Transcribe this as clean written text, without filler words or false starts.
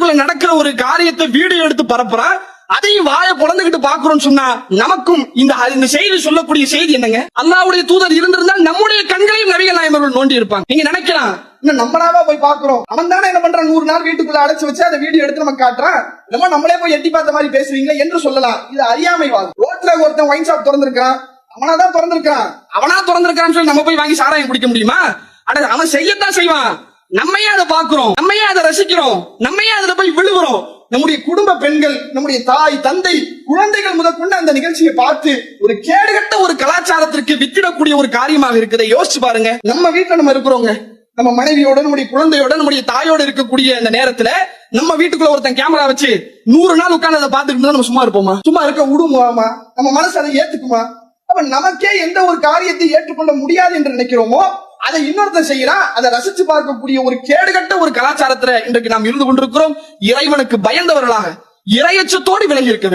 வீட்டுக்குள்ள நடக்கிற ஒரு காரியத்தை வீடியோ எடுத்து பரப்புறான், அதையும் வாயை பொழந்துகிட்டு பாக்குறோம்னு சொன்னா நமக்கும் இந்த செய்தி சொல்லக்கூடிய செய்தி என்னங்க? அல்லாஹ்வுடைய தூதர் இருந்திருந்தால் நம்முடைய கண்களையும் நபிகள் நாயகம் அவர்கள் நோண்டி இருப்பாங்க. நீங்க நினைக்கலாம், இன்னும் நம்மளாவா போய் பாக்குறோம், அவன் தானே என்ன பண்றான், 100 நாள் வீட்டுக்குள்ள அடைச்சு வச்சு அந்த வீடியோ எடுத்து நம்ம காட்டுறான், நம்ம நம்மளே போய் எட்டி பார்த்த மாதிரி பேசுவீங்களா என்று சொல்லலாம். இது அறியாமைவாதம். ரோட்ல ஒருத்தன் ஒயின் ஷாப் திறந்திருக்கான், அவனாதான் திறந்திருக்கான்னு சொல்லி நம்ம போய் வாங்கி சாராயம் குடிக்க முடியுமா? அவன் செய்யத்தான் செய்வான். நம்மையே அதை பாக்குறோம், நம்மையே அதை ரசிக்கிறோம், நம்மையே அதுல போய் விழுகிறோம். நம்முடைய குடும்ப பெண்கள், நம்முடைய தாய் தந்தை குழந்தைகள் முதற்கொண்டு அந்த நிகழ்ச்சியை பார்த்து ஒரு கேடுகட்ட ஒரு கலாச்சாரத்திற்கு வித்திடக்கூடிய ஒரு காரியமாக இருக்குது. யோசிச்சு பாருங்க, நம்ம வீட்டுல நம்ம இருக்கிறோங்க, நம்ம மனைவியோட நம்முடைய குழந்தையோட நம்முடைய தாயோட இருக்கக்கூடிய அந்த நேரத்துல நம்ம வீட்டுக்குள்ள ஒருத்தன் கேமரா வச்சு 100 நாள் உட்கார்ந்து அதை பார்த்துட்டு நம்ம சும்மா இருப்போமா? சும்மா இருக்க விடுவோமா? நம்ம மனசு அதை ஏத்துக்குமா? அப்ப நமக்கே எந்த ஒரு காரியத்தை ஏற்றுக்கொள்ள முடியாது என்று நினைக்கிறோமோ அதை இன்னொருத்தர் செய்யறான், அதை ரசிச்சு பார்க்கக்கூடிய ஒரு கேடுகட்ட ஒரு கலாச்சாரத்துல இன்றைக்கு நாம் இருந்து கொண்டிருக்கிறோம். இறைவனுக்கு பயந்தவர்களாக இறையச்சத்தோடு விலகி இருக்க வேண்டும்.